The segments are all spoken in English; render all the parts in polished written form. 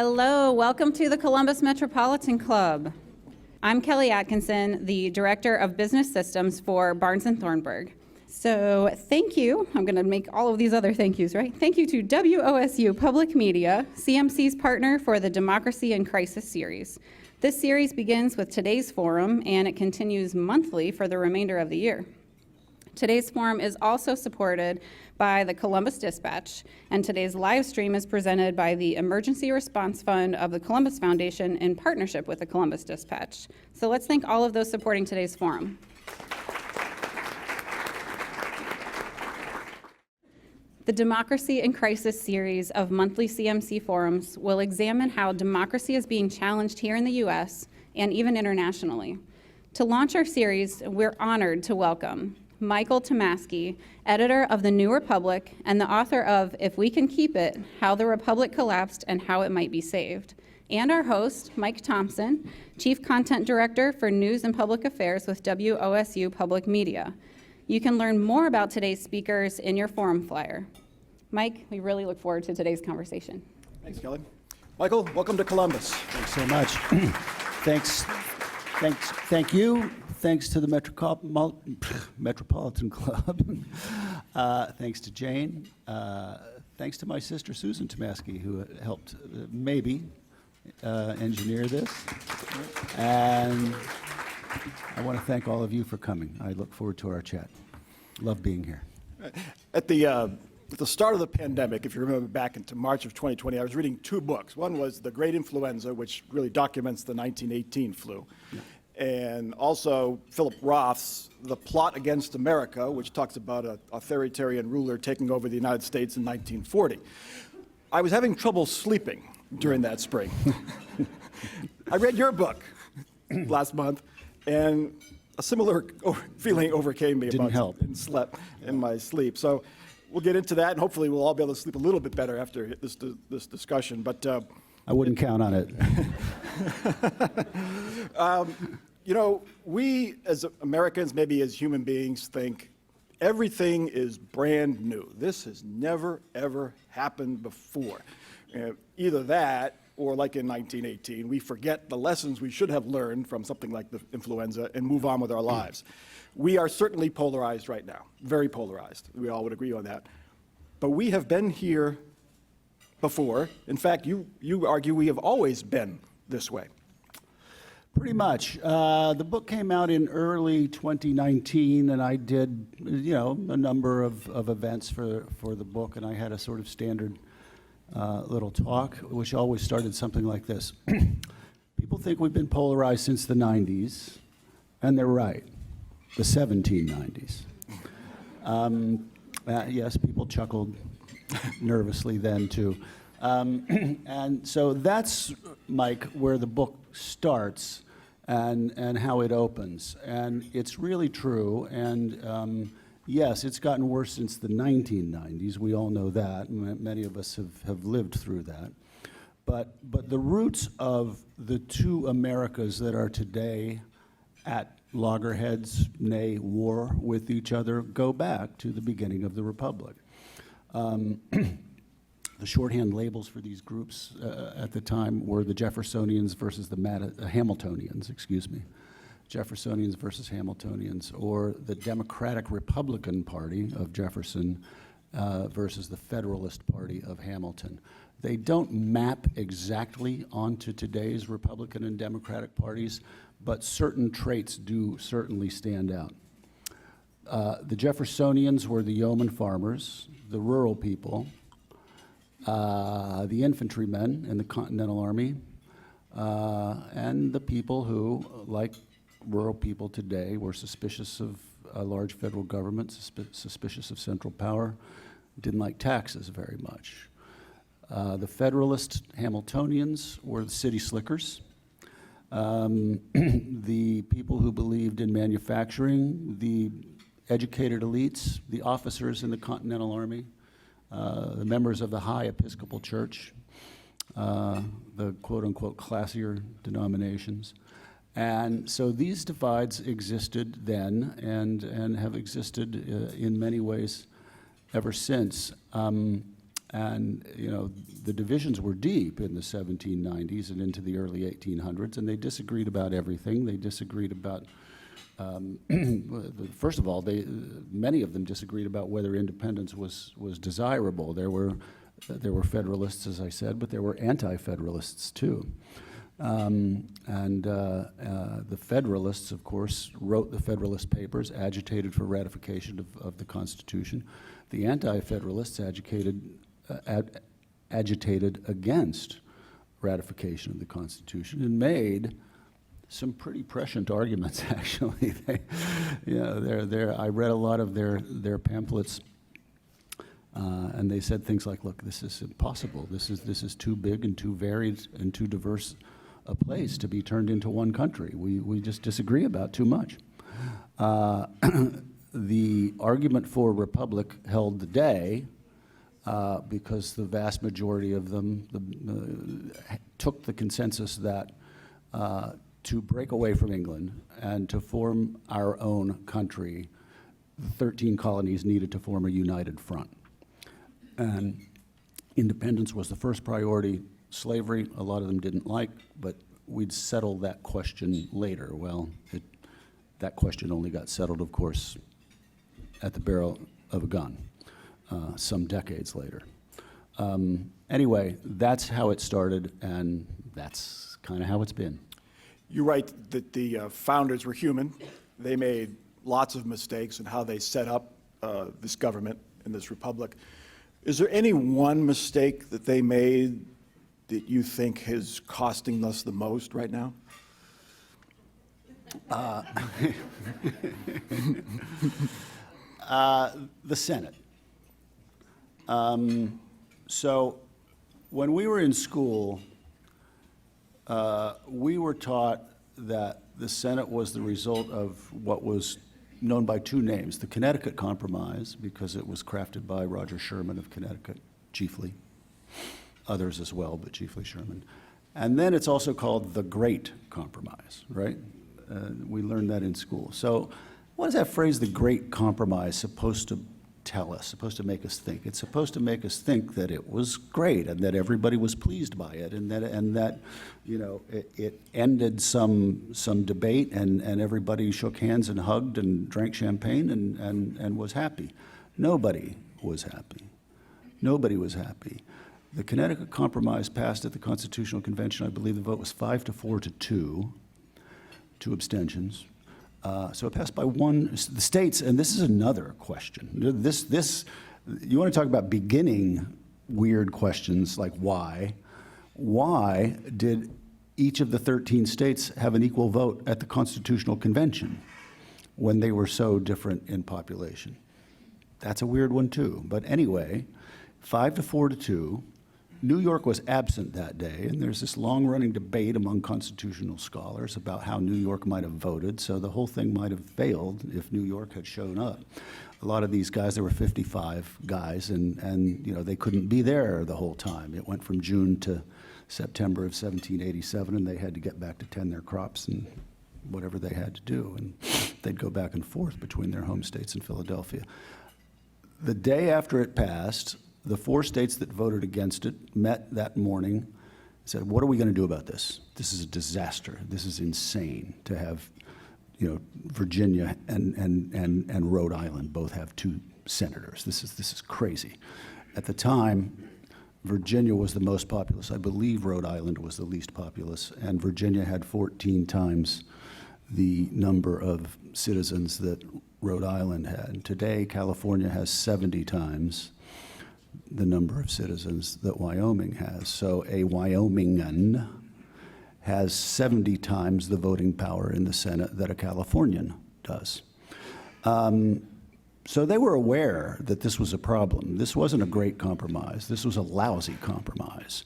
Hello, welcome to the Columbus Metropolitan Club. I'm Kelly Atkinson, the Director of Business Systems for Barnes & Thornburg. So thank you. I'm going to make all of these other thank yous, right? Thank you to WOSU Public Media, CMC's partner for the Democracy in Crisis series. This series begins with today's forum, and it continues monthly for the remainder of the year. Today's forum is also supported by the Columbus Dispatch, and today's live stream is presented by the Emergency Response Fund of the Columbus Foundation in partnership with the Columbus Dispatch. So let's thank all of those supporting today's forum. The Democracy in Crisis series of monthly CMC forums will examine how democracy is being challenged here in the U.S. and even internationally. To launch our series, we're honored to welcome Michael Tomasky, editor of The New Republic and the author of If We Can Keep It, How the Republic Collapsed and How It Might Be Saved, and our host, Mike Thompson, Chief Content Director for News and Public Affairs with WOSU Public Media. You can learn more about today's speakers in your forum flyer. Mike, we really look forward to today's conversation. Thanks, Kelly. Michael, welcome to Columbus. Thanks so much. Thank you. Thanks to the Metropolitan Club. Thanks to Jane. Thanks to my sister, Susan Tomasky, who helped engineer this. And I want to thank all of you for coming. I look forward to our chat. Love being here. At the start of the pandemic, if you remember back into March of 2020, I was reading two books. One was The Great Influenza, which really documents the 1918 flu. Yeah. And also Philip Roth's The Plot Against America, which talks about an authoritarian ruler taking over the United States in 1940. I was having trouble sleeping during that spring. I read your book last month, and a similar feeling overcame me. Didn't help. And slept in my sleep. So we'll get into that, and hopefully we'll all be able to sleep a little bit better after this discussion. But I wouldn't count on it. You know, we as Americans, maybe as human beings, think everything is brand new. This has never, ever happened before. Either that, or like in 1918, we forget the lessons we should have learned from something like the influenza and move on with our lives. We are certainly polarized right now, very polarized. We all would agree on that. But we have been here before. In fact, you argue we have always been this way. Pretty much. The book came out in early 2019, and I did, a number of events for the book, and I had a sort of standard little talk, which always started something like this. People think we've been polarized since the 90s, and they're right, the 1790s. Yes, people chuckled nervously then, too. And so that's, Mike, where the book starts and how it opens. And it's really true. And yes, it's gotten worse since the 1990s. We all know that. Many of us have lived through that. But the roots of the two Americas that are today at loggerheads, nay, war with each other, go back to the beginning of the Republic. The shorthand labels for these groups at the time were the Jeffersonians versus the Hamiltonians, Jeffersonians versus Hamiltonians, or the Democratic Republican Party of Jefferson versus the Federalist Party of Hamilton. They don't map exactly onto today's Republican and Democratic parties, but certain traits do certainly stand out. The Jeffersonians were the yeoman farmers, the rural people, the infantrymen in the Continental Army, and the people who, like rural people today, were suspicious of a large federal government, suspicious of central power, didn't like taxes very much. The Federalist Hamiltonians were the city slickers. The people who believed in manufacturing, the educated elites, the officers in the Continental Army, the members of the High Episcopal Church, the quote-unquote classier denominations. And so these divides existed then and have existed in many ways ever since. And, you know, the divisions were deep in the 1790s and into the early 1800s, and they disagreed about everything. They disagreed about, first of all, many of them disagreed about whether independence was desirable. There were Federalists, as I said, but there were anti-Federalists too. The Federalists, of course, wrote the Federalist Papers, agitated for ratification of the Constitution. The anti-Federalists agitated against ratification of the Constitution and made some pretty prescient arguments, actually. I read a lot of their pamphlets, and they said things like, look, this is impossible. This is too big and too varied and too diverse a place to be turned into one country. We just disagree about too much. The argument for republic held the day because the vast majority of them took the consensus that to break away from England and to form our own country, the 13 colonies needed to form a united front. And independence was the first priority. Slavery, a lot of them didn't like, but we'd settle that question later. Well, that question only got settled, of course, at the barrel of a gun some decades later. Anyway, that's how it started, and that's kind of how it's been. You write that the founders were human. They made lots of mistakes in how they set up this government and this republic. Is there any one mistake that they made that you think is costing us the most right now? The Senate. So when we were in school, we were taught that the Senate was the result of what was known by two names: the Connecticut Compromise, because it was crafted by Roger Sherman of Connecticut, chiefly, others as well, but chiefly Sherman. And then it's also called the Great Compromise, right? We learned that in school. So what is that phrase, the Great Compromise, supposed to tell us, supposed to make us think? It's supposed to make us think that it was great and that everybody was pleased by it, and that you know, it ended some debate, and everybody shook hands and hugged and drank champagne and was happy. Nobody was happy. Nobody was happy. The Connecticut Compromise passed at the Constitutional Convention. I believe the vote was 5 to 4 to 2, 2 abstentions. So it passed by one. The states, and this is another question. You want to talk about beginning weird questions like why? Why did each of the 13 states have an equal vote at the Constitutional Convention when they were so different in population? That's a weird one too. But anyway, 5 to 4 to 2. New York was absent that day, and there's this long-running debate among constitutional scholars about how New York might have voted, so the whole thing might have failed if New York had shown up. A lot of these guys, there were 55 guys, and you know, they couldn't be there the whole time. It went from June to September of 1787, and they had to get back to tend their crops and whatever they had to do, and they'd go back and forth between their home states and Philadelphia. The day after it passed, the 4 states that voted against it met that morning and said, what are we going to do about this? This is a disaster. This is insane to have, you know, Virginia and Rhode Island both have 2 senators. This is crazy. At the time, Virginia was the most populous. I believe Rhode Island was the least populous, and Virginia had 14 times the number of citizens that Rhode Island had. Today, California has 70 times the number of citizens that Wyoming has. So a Wyomingan has 70 times the voting power in the Senate that a Californian does. So they were aware that this was a problem. This wasn't a great compromise. This was a lousy compromise.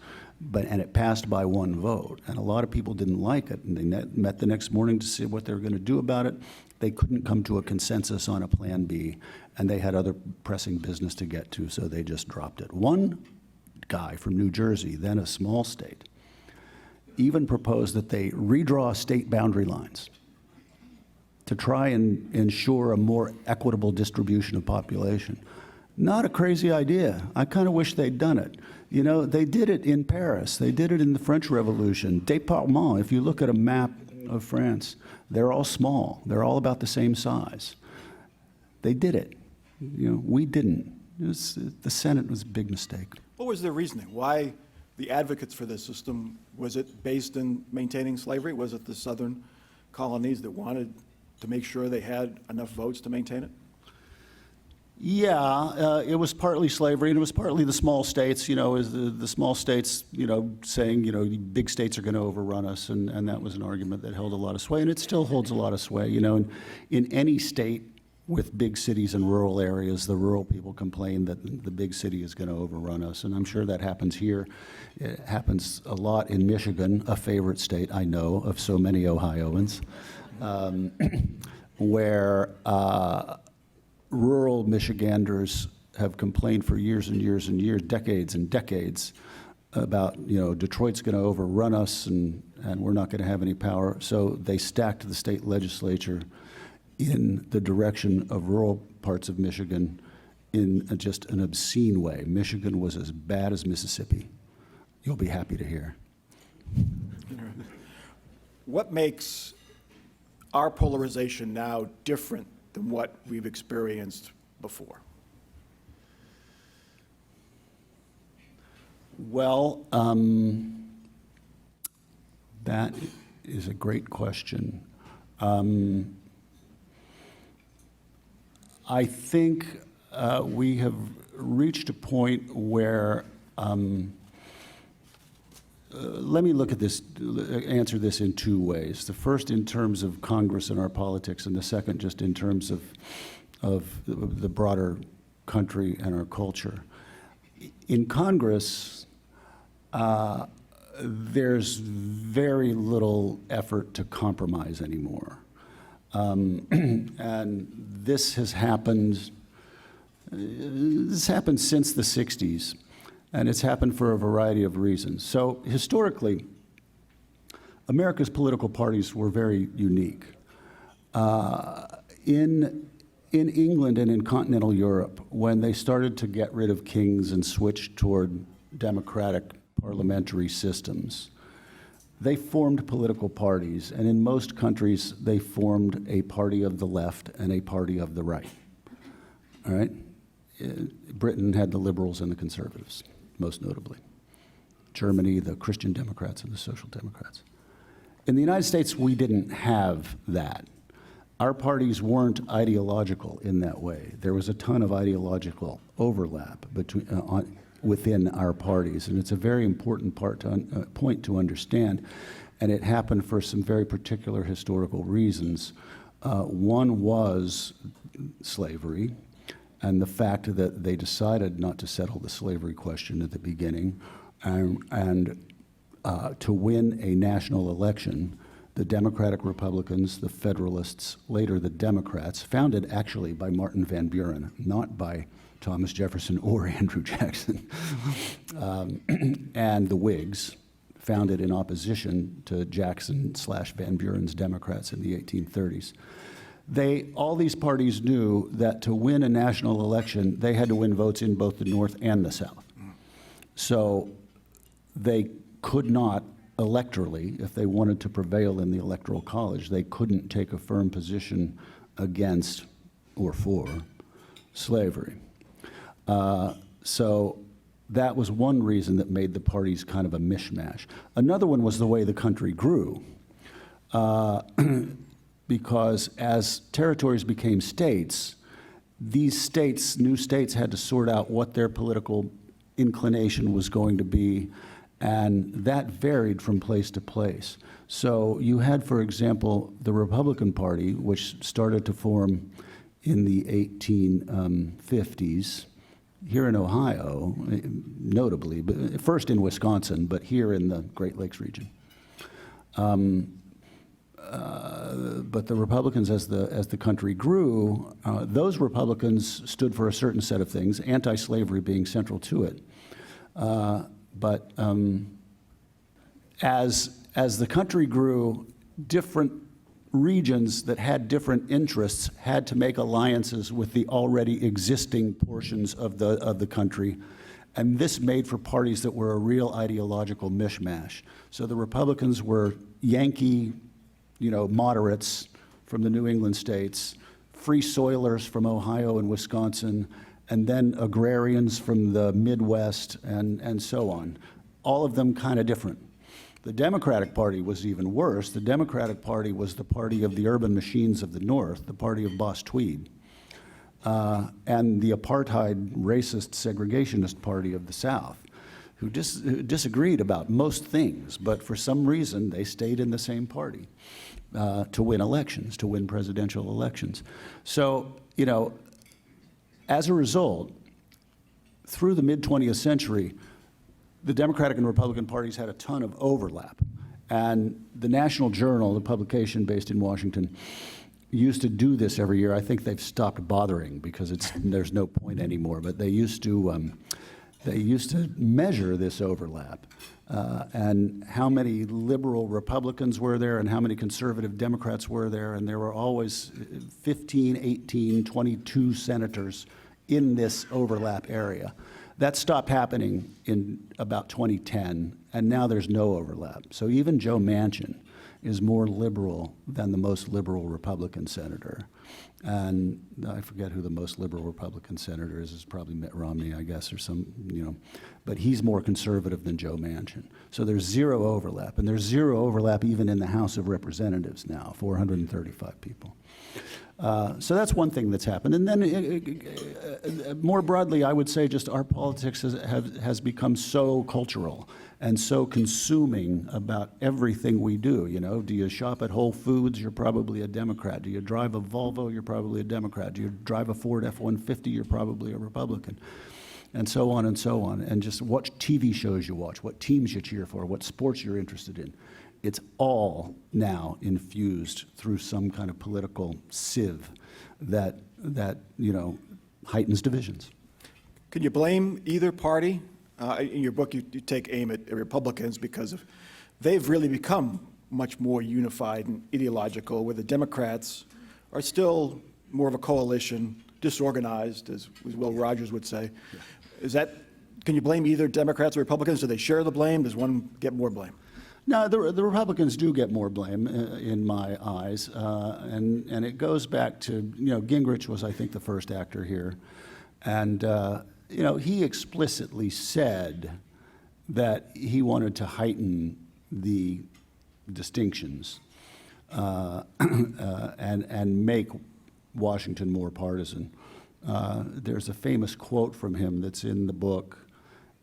And it passed by 1 vote. And a lot of people didn't like it, and they met the next morning to see what they were going to do about it. They couldn't come to a consensus on a plan B, and they had other pressing business to get to, so they just dropped it. One guy from New Jersey, then a small state, even proposed that they redraw state boundary lines to try and ensure a more equitable distribution of population. Not a crazy idea. I kind of wish they'd done it. You know, they did it in Paris. They did it in the French Revolution. Départements, if you look at a map of France, they're all small. They're all about the same size. They did it. You know, we didn't. The Senate was a big mistake. What was their reasoning? Why the advocates for this system? Was it based in maintaining slavery? Was it the southern colonies that wanted to make sure they had enough votes to maintain it? Yeah, it was partly slavery, and it was partly the small states, you know, the small states, you know, saying, you know, big states are going to overrun us, and that was an argument that held a lot of sway, and it still holds a lot of sway. You know, in any state with big cities and rural areas, the rural people complain that the big city is going to overrun us, and I'm sure that happens here. It happens a lot in Michigan, a favorite state, I know, of so many Ohioans, where rural Michiganders have complained for years and years and years, decades and decades, about, you know, Detroit's going to overrun us and we're not going to have any power. So they stacked the state legislature in the direction of rural parts of Michigan in just an obscene way. Michigan was as bad as Mississippi. You'll be happy to hear. What makes our polarization now different than what we've experienced before? Well, that is a great question. I think we have reached a point where, let me look at this, answer this in two ways. The first in terms of Congress and our politics, and the second just in terms of the broader country and our culture. In Congress, there's very little effort to compromise anymore. And this has happened, since the 60s. And it's happened for a variety of reasons. So historically, America's political parties were very unique. In England and in continental Europe, when they started to get rid of kings and switch toward democratic parliamentary systems, they formed political parties. And in most countries, they formed a party of the left and a party of the right. All right? Britain had the liberals and the conservatives, most notably. Germany, the Christian Democrats and the Social Democrats. In the United States, we didn't have that. Our parties weren't ideological in that way. There was a ton of ideological overlap between, within our parties, and it's a very important point to understand, and it happened for some very particular historical reasons. One was slavery, and the fact that they decided not to settle the slavery question at the beginning, and to win a national election, the Democratic Republicans, the Federalists, later the Democrats, founded actually by Martin Van Buren, not by Thomas Jefferson or Andrew Jackson, and the Whigs, founded in opposition to Jackson/Van Buren's Democrats in the 1830s. All these parties knew that to win a national election, they had to win votes in both the North and the South. So they could not electorally, if they wanted to prevail in the Electoral College, they couldn't take a firm position against or for slavery. So that was one reason that made the parties kind of a mishmash. Another one was the way the country grew. Because as territories became states, these states, new states, had to sort out what their political inclination was going to be, and that varied from place to place. So you had, for example, the Republican Party, which started to form in the 1850s, here in Ohio, notably, but first in Wisconsin, but here in the Great Lakes region. But the Republicans, as the country grew, those Republicans stood for a certain set of things, anti-slavery being central to it. But as the country grew, different regions that had different interests had to make alliances with the already existing portions of the country. And this made for parties that were a real ideological mishmash. So the Republicans were Yankee, moderates from the New England states, free soilers from Ohio and Wisconsin, and then agrarians from the Midwest and so on. All of them kind of different. The Democratic Party was even worse. The Democratic Party was the party of the urban machines of the North, the party of Boss Tweed, and the apartheid, racist, segregationist party of the South, who disagreed about most things, but for some reason they stayed in the same party to win elections, to win presidential elections. So, as a result, through the mid-20th century, the Democratic and Republican parties had a ton of overlap. And the National Journal, the publication based in Washington, used to do this every year. I think they've stopped bothering because there's no point anymore. But they used to measure this overlap and how many liberal Republicans were there and how many conservative Democrats were there. And there were always 15, 18, 22 senators in this overlap area. That stopped happening in about 2010, and now there's no overlap. So even Joe Manchin is more liberal than the most liberal Republican senator. And I forget who the most liberal Republican senator is. It's probably Mitt Romney, I guess, or but he's more conservative than Joe Manchin. So there's zero overlap, and there's zero overlap even in the House of Representatives now, 435 people. So that's one thing that's happened. And then more broadly, I would say just our politics has become so cultural and so consuming about everything we do. Do you shop at Whole Foods? You're probably a Democrat. Do you drive a Volvo? You're probably a Democrat. Do you drive a Ford F-150? You're probably a Republican. And so on and so on. And just what TV shows you watch, what teams you cheer for, what sports you're interested in. It's all now infused through some kind of political sieve that heightens divisions. Can you blame either party? In your book, you take aim at Republicans because they've really become much more unified and ideological, where the Democrats are still more of a coalition, disorganized, as Will Rogers would say. Yeah. Can you blame either Democrats or Republicans? Do they share the blame? Does one get more blame? No, the Republicans do get more blame in my eyes, and it goes back to, Gingrich was, I think, the first actor here, and, he explicitly said that he wanted to heighten the distinctions and make Washington more partisan. There's a famous quote from him that's in the book.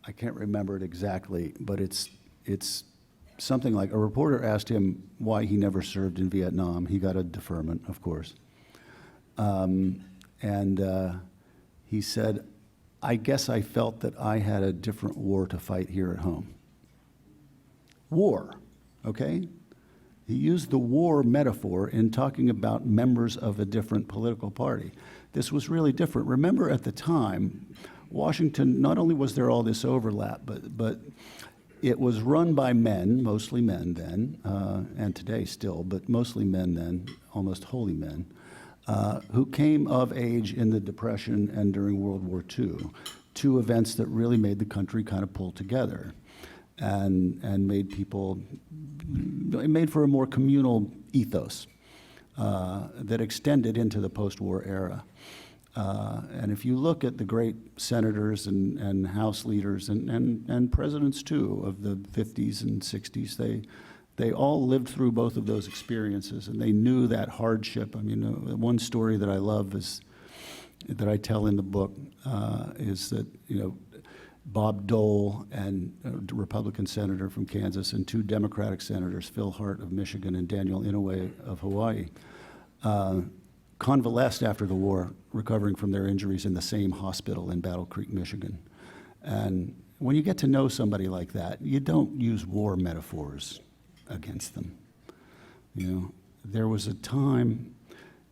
I can't remember it exactly, but it's something like, a reporter asked him why he never served in Vietnam. He got a deferment, of course. He said, I guess I felt that I had a different war to fight here at home. War, okay? He used the war metaphor in talking about members of a different political party. This was really different. Remember, at the time, Washington, not only was there all this overlap, but it was run by men, mostly men then, and today still, but mostly men then, almost wholly men, who came of age in the Depression and during World War II, two events that really made the country kind of pull together and made for a more communal ethos that extended into the post-war era. And if you look at the great senators and House leaders and presidents too of the 50s and 60s, they all lived through both of those experiences, and they knew that hardship. I mean, one story that I love that I tell in the book is that Bob Dole, and a Republican senator from Kansas, and two Democratic senators, Phil Hart of Michigan and Daniel Inouye of Hawaii, convalesced after the war, recovering from their injuries in the same hospital in Battle Creek, Michigan. And when you get to know somebody like that, you don't use war metaphors against them. There was a time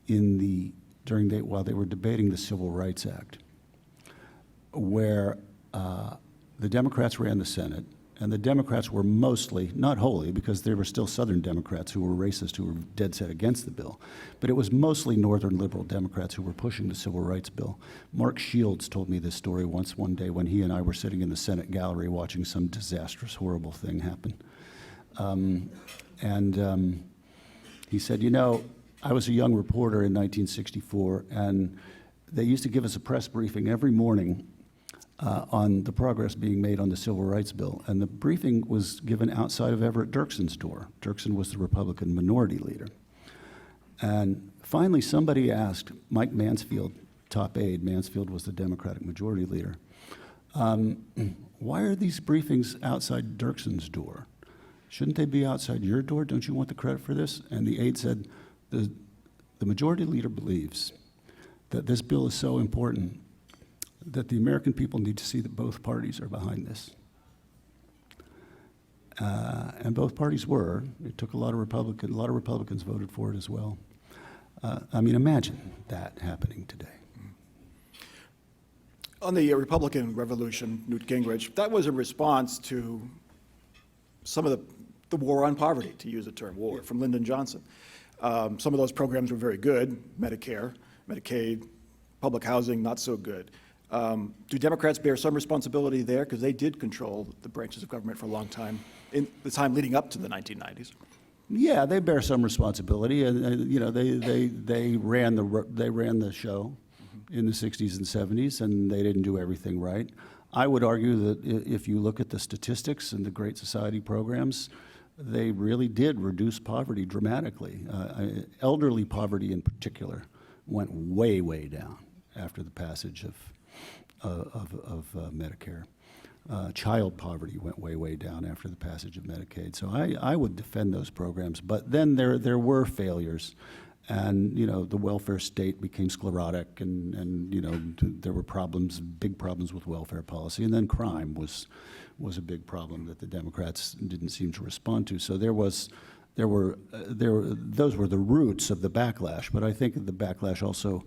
while they were debating the Civil Rights Act, where the Democrats ran the Senate And the Democrats were mostly, not wholly, because there were still Southern Democrats who were racist, who were dead set against the bill, but it was mostly Northern liberal Democrats who were pushing the Civil Rights Bill. Mark Shields told me this story once one day when he and I were sitting in the Senate gallery watching some disastrous, horrible thing happen. He said, you know, I was a young reporter in 1964, and they used to give us a press briefing every morning on the progress being made on the Civil Rights Bill. And the briefing was given outside of Everett Dirksen's door. Dirksen was the Republican minority leader. And finally, somebody asked Mike Mansfield, top aide, Mansfield was the Democratic majority leader, why are these briefings outside Dirksen's door? Shouldn't they be outside your door? Don't you want the credit for this? And the aide said, the majority leader believes that this bill is so important that the American people need to see that both parties are behind this. And both parties were. It took a lot of Republicans voted for it as well. I mean, imagine that happening today. On the Republican Revolution, Newt Gingrich, that was a response to some of the war on poverty, to use a term, war, from Lyndon Johnson. Some of those programs were very good, Medicare, Medicaid, public housing, not so good. Do Democrats bear some responsibility there? Because they did control the branches of government for a long time, in the time leading up to the 1990s. Yeah, they bear some responsibility, and you know, they ran the show in the 60s and 70s, and they didn't do everything right. I would argue that if you look at the statistics and the Great Society programs, they really did reduce poverty dramatically. Elderly poverty in particular went way, way down after the passage of Medicare. Child poverty went way, way down after the passage of Medicaid. So I would defend those programs. But then there were failures. And, you know, the welfare state became sclerotic, and you know, there were problems, big problems with welfare policy. And then crime was a big problem that the Democrats didn't seem to respond to. So those were the roots of the backlash. But I think the backlash also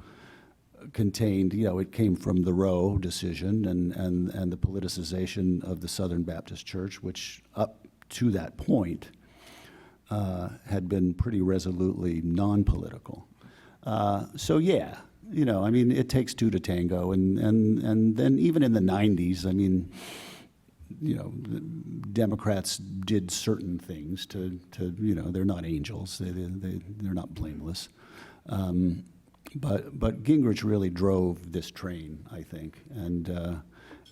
contained, you know, it came from the Roe decision and the politicization of the Southern Baptist Church, which up to that point had been pretty resolutely non-political. So yeah, you know, I mean, it takes two to tango, and then even in the 90s, I mean, you know, Democrats did certain things to you know, they're not angels, they're not blameless. But Gingrich really drove this train, I think, and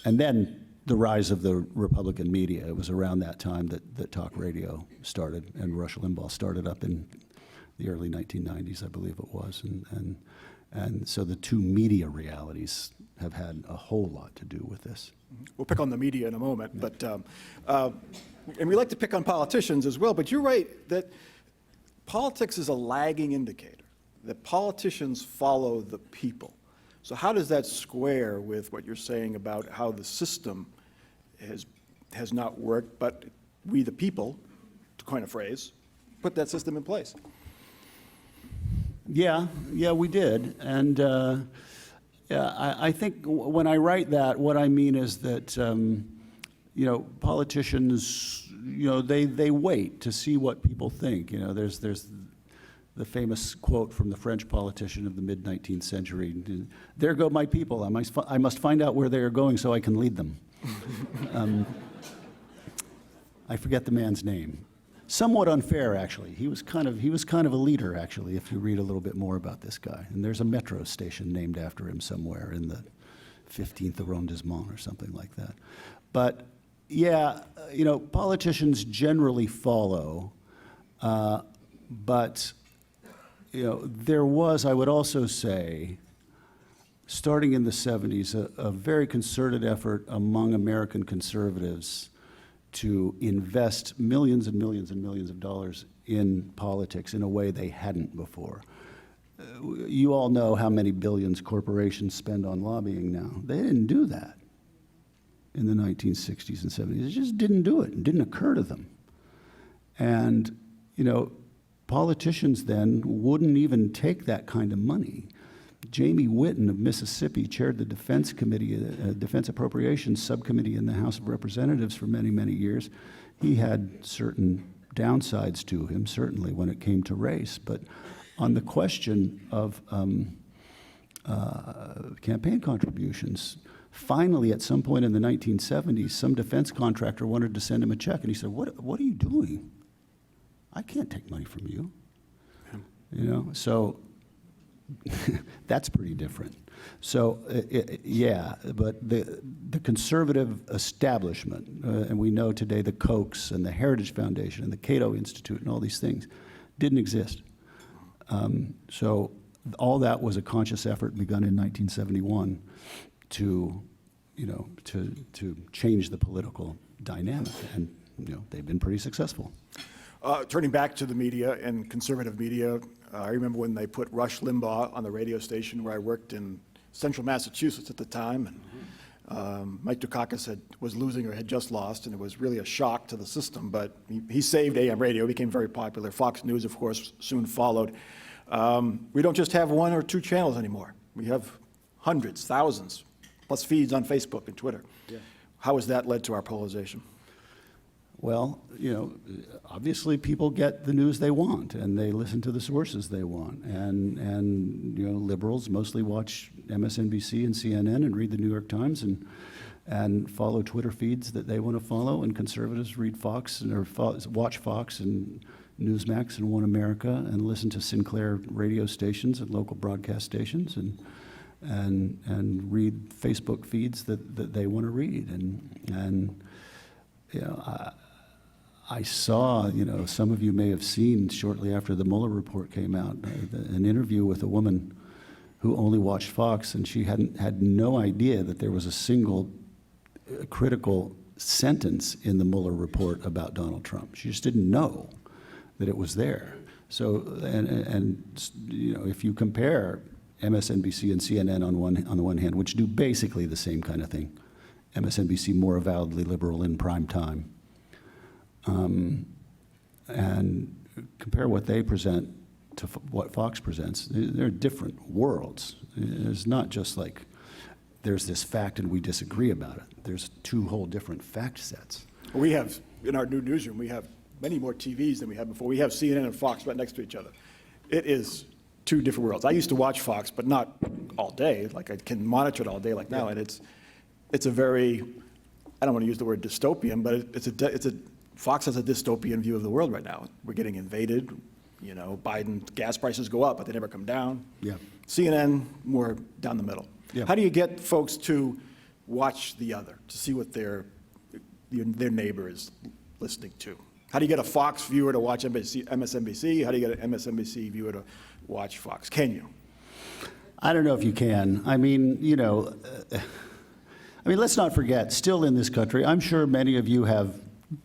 then the rise of the Republican media. It was around that time that talk radio started, and Rush Limbaugh started up in the early 1990s, I believe it was, and so the two media realities have had a whole lot to do with this. We'll pick on the media in a moment, yeah. But and we like to pick on politicians as well. But you're right that politics is a lagging indicator. That politicians follow the people. So how does that square with what you're saying about how the system has not worked, but we the people, to coin a phrase, put that system in place? Yeah, we did. And yeah, I think when I write that, what I mean is that, you know, politicians, you know, they wait to see what people think. You know, there's the famous quote from the French politician of the mid-19th century, "There go my people. I must find out where they are going so I can lead them." I forget the man's name. Somewhat unfair, actually. He was kind of a leader, actually, if you read a little bit more about this guy. And there's a metro station named after him somewhere in the 15th arrondissement or something like that. But yeah, you know, politicians generally follow, but you know, there was, I would also say, starting in the 70s, a very concerted effort among American conservatives to invest millions and millions and millions of dollars in politics in a way they hadn't before. You all know how many billions corporations spend on lobbying now. They didn't do that in the 1960s and 70s. They just didn't do it. It didn't occur to them. And, you know, politicians then wouldn't even take that kind of money Jamie Whitten of Mississippi chaired the Defense Committee, Defense Appropriations Subcommittee in the House of Representatives for many, many years. He had certain downsides to him, certainly, when it came to race. But on the question of campaign contributions, finally, at some point in the 1970s, some defense contractor wanted to send him a check, and he said, what are you doing? I can't take money from you. You know, so that's pretty different. So, yeah, but the conservative establishment, and we know today the Kochs and the Heritage Foundation and the Cato Institute and all these things, didn't exist. So all that was a conscious effort begun in 1971 to, you know, to change the political dynamic, and you know, they've been pretty successful. Turning back to the media and conservative media, I remember when they put Rush Limbaugh on the radio station where I worked in central Massachusetts at the time, and Mike Dukakis was losing or had just lost, and it was really a shock to the system, but he saved AM radio, became very popular. Fox News, of course, soon followed. We don't just have one or two channels anymore. We have hundreds, thousands, plus feeds on Facebook and Twitter. Yeah. How has that led to our polarization? Well, you know, obviously people get the news they want, and they listen to the sources they want. And you know, liberals mostly watch MSNBC and CNN and read the New York Times and follow Twitter feeds that they want to follow. And conservatives read Fox or watch Fox and Newsmax and One America and listen to Sinclair radio stations and local broadcast stations and read Facebook feeds that they want to read. And you know, I saw, you know, some of you may have seen shortly after the Mueller report came out, an interview with a woman who only watched Fox, and she had no idea that there was a single critical sentence in the Mueller report about Donald Trump. She just didn't know that it was there. So, and you know, if you compare MSNBC and CNN on the one hand, which do basically the same kind of thing, MSNBC more avowedly liberal in prime time, and compare what they present to what Fox presents, they're different worlds. It's not just like there's this fact and we disagree about it. There's two whole different fact sets. We have, in our new newsroom, we have many more TVs than we had before. We have CNN and Fox right next to each other. It is two different worlds. I used to watch Fox, but not all day. Like I can monitor it all day like now, and it's a very, I don't want to use the word dystopian, but Fox has a dystopian view of the world right now. We're getting invaded. You know, Biden, gas prices go up, but they never come down. Yeah. CNN, more down the middle. Yeah. How do you get folks to watch the other, to see what their neighbor is listening to? How do you get a Fox viewer to watch MSNBC? How do you get an MSNBC viewer to watch Fox? Can you? I don't know if you can. I mean, you know, let's not forget, still in this country, I'm sure many of you have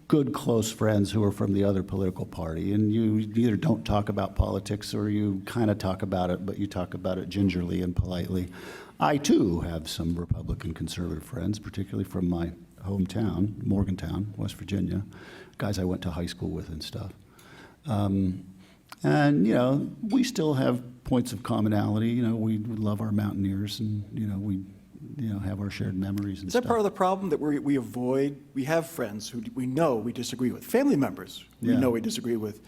good, close friends who are from the other political party, and you either don't talk about politics or you kind of talk about it, but you talk about it gingerly and politely. I, too, have some Republican conservative friends, particularly from my hometown, Morgantown, West Virginia, guys I went to high school with and stuff. And, you know, we still have points of commonality. You know, we love our Mountaineers, and, you know, we have our shared memories and stuff. Is that part of the problem that we avoid? We have friends who we know we disagree with, family members we know we disagree with,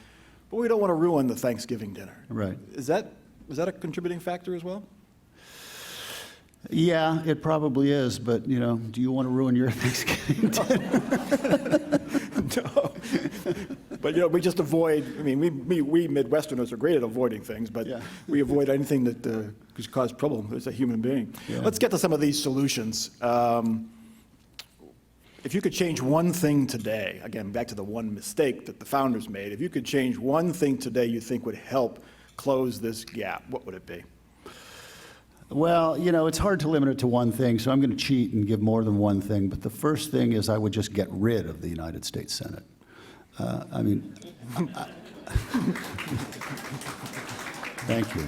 but we don't want to ruin the Thanksgiving dinner. Right. Is that a contributing factor as well? Yeah, it probably is, but, you know, do you want to ruin your Thanksgiving dinner? No. But, you know, we just avoid, I mean, we Midwesterners are great at avoiding things, but we avoid anything that could cause trouble as a human being. Yeah. Let's get to some of these solutions. If you could change one thing today, again, back to the one mistake that the founders made, if you could change one thing today you think would help close this gap, what would it be? Well, you know, it's hard to limit it to one thing, so I'm going to cheat and give more than one thing. But the first thing is I would just get rid of the United States Senate. Thank you.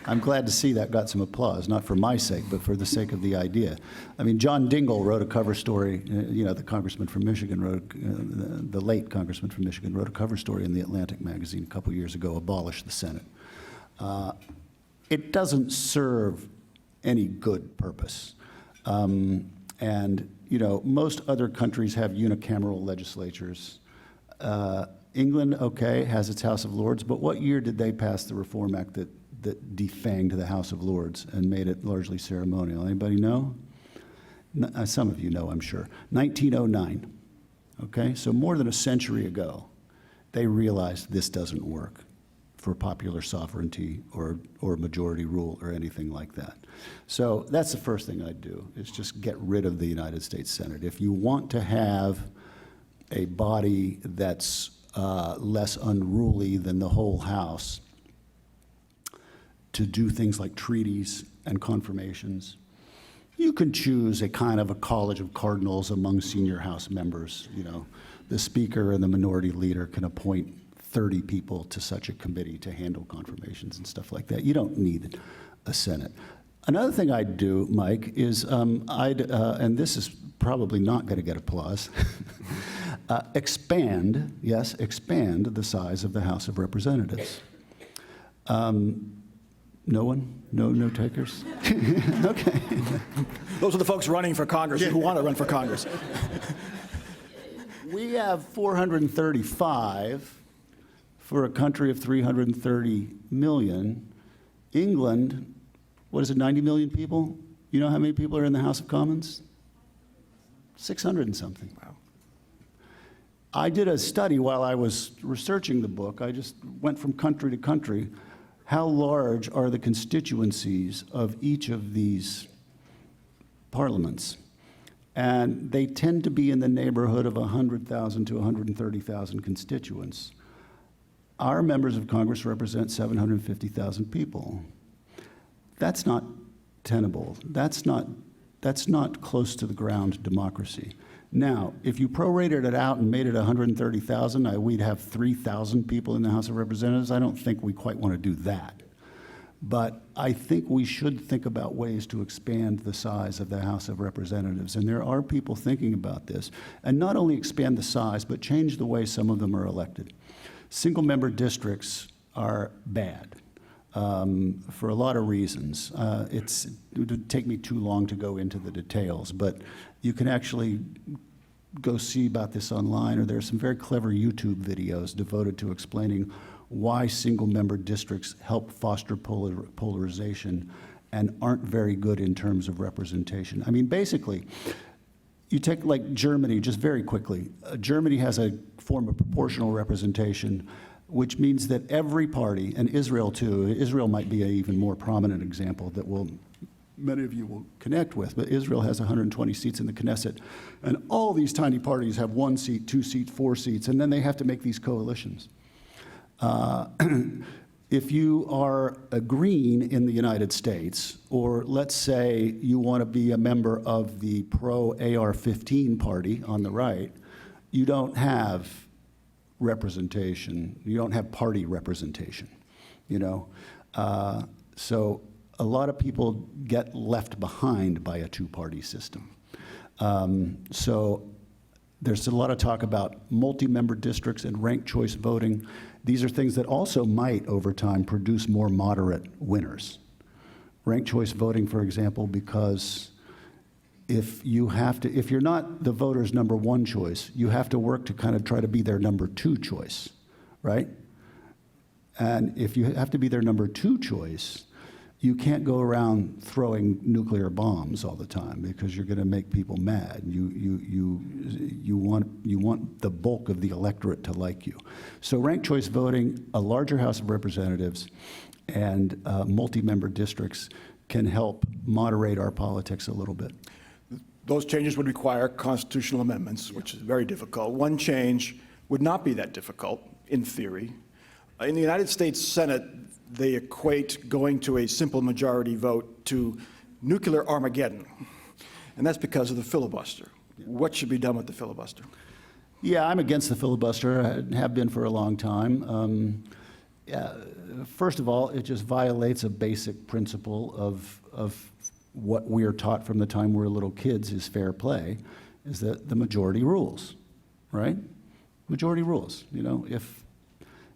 I'm glad to see that got some applause, not for my sake, but for the sake of the idea. I mean, John Dingell wrote a cover story, you know, the congressman from Michigan the late congressman from Michigan wrote a cover story in the Atlantic magazine a couple years ago, Abolish the Senate. it doesn't serve any good purpose. And, you know, most other countries have unicameral legislatures. England, okay, has its House of Lords, but what year did they pass the Reform Act that defanged the House of Lords and made it largely ceremonial? Anybody know? Some of you know, I'm sure. 1909, okay? So more than a century ago, they realized this doesn't work for popular sovereignty or majority rule or anything like that. So that's the first thing I'd do, is just get rid of the United States Senate. If you want to have a body that's less unruly than the whole House to do things like treaties and confirmations, you can choose a kind of a college of cardinals among senior House members. You know, the Speaker and the Minority Leader can appoint 30 people to such a committee to handle confirmations and stuff like that. You don't need a Senate. Another thing I'd do, Mike, is and this is probably not going to get applause, expand the size of the House of Representatives. No one? No takers? Okay. Those are the folks running for Congress who want to run for Congress. We have 435 for a country of 330 million. England, what is it, 90 million people? You know how many people are in the House of Commons? 600 and something. Wow. I did a study while I was researching the book. I just went from country to country. How large are the constituencies of each of these parliaments? And they tend to be in the neighborhood of 100,000 to 130,000 constituents. Our members of Congress represent 750,000 people. That's not tenable. That's not close to the ground democracy. Now, if you prorated it out and made it 130,000, we'd have 3,000 people in the House of Representatives. I don't think we quite want to do that. But I think we should think about ways to expand the size of the House of Representatives. And there are people thinking about this. And not only expand the size, but change the way some of them are elected. Single-member districts are bad for a lot of reasons. It would take me too long to go into the details, but you can actually go see about this online, or there are some very clever YouTube videos devoted to explaining why single-member districts help foster polarization and aren't very good in terms of representation. I mean, basically, you take like Germany, just very quickly. Germany has a form of proportional representation, which means that every party, and Israel too, Israel might be an even more prominent example that many of you will connect with, but Israel has 120 seats in the Knesset, and all these tiny parties have 1 seat, 2 seats, 4 seats, and then they have to make these coalitions. If you are a Green in the United States, or let's say you want to be a member of the pro-AR-15 party on the right, you don't have representation. You don't have party representation, you know? So a lot of people get left behind by a two-party system. So there's a lot of talk about multi-member districts and ranked choice voting. These are things that also might, over time, produce more moderate winners. Ranked choice voting, for example, because if you're not the voter's number 1 choice, you have to work to kind of try to be their number 2 choice, right? And if you have to be their number 2 choice, you can't go around throwing nuclear bombs all the time because you're going to make people mad. You want the bulk of the electorate to like you. So ranked choice voting, a larger House of Representatives, and multi-member districts can help moderate our politics a little bit. Those changes would require constitutional amendments, which is very difficult. One change would not be that difficult, in theory. In the United States Senate, they equate going to a simple majority vote to nuclear Armageddon. And that's because of the filibuster. What should be done with the filibuster? Yeah, I'm against the filibuster. I have been for a long time. First of all, it just violates a basic principle of what we are taught from the time we're little kids is fair play, is that the majority rules, right? Majority rules. You know, if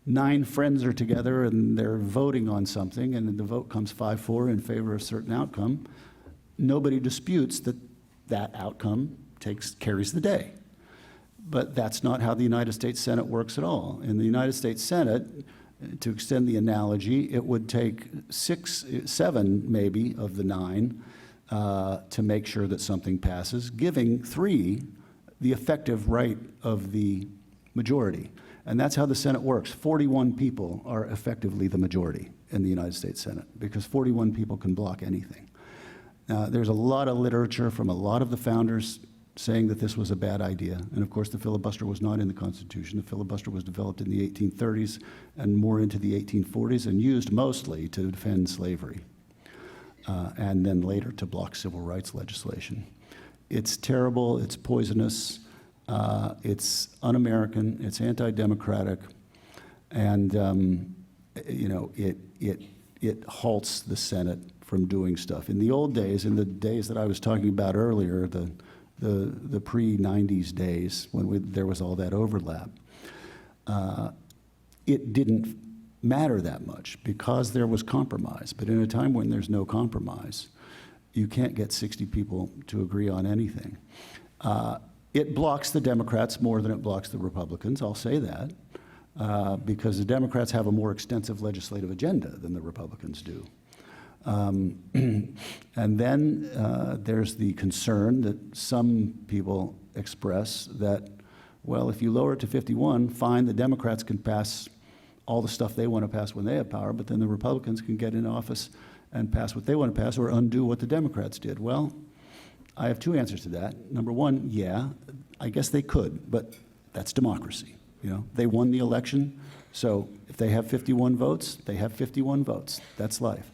9 friends are together and they're voting on something, and then the vote comes 5-4 in favor of a certain outcome, nobody disputes that that outcome carries the day. But that's not how the United States Senate works at all. In the United States Senate, to extend the analogy, it would take 6, 7 maybe of the 9 to make sure that something passes, giving 3 the effective right of the majority. And that's how the Senate works. 41 people are effectively the majority in the United States Senate because 41 people can block anything. There's a lot of literature from a lot of the founders saying that this was a bad idea. And of course, the filibuster was not in the Constitution. The filibuster was developed in the 1830s and more into the 1840s and used mostly to defend slavery and then later to block civil rights legislation. It's terrible, it's poisonous, it's un-American, it's anti-democratic, and you know, it halts the Senate from doing stuff. In the old days, in the days that I was talking about earlier, the pre-90s days when there was all that overlap, it didn't matter that much because there was compromise. But in a time when there's no compromise, you can't get 60 people to agree on anything. It blocks the Democrats more than it blocks the Republicans, I'll say that, because the Democrats have a more extensive legislative agenda than the Republicans do. And then there's the concern that some people express that, well, if you lower it to 51, fine, the Democrats can pass all the stuff they want to pass when they have power, but then the Republicans can get in office and pass what they want to pass or undo what the Democrats did. Well, I have 2 answers to that. Number one, yeah, I guess they could, but that's democracy. You know, they won the election, so if they have 51 votes, they have 51 votes. That's life.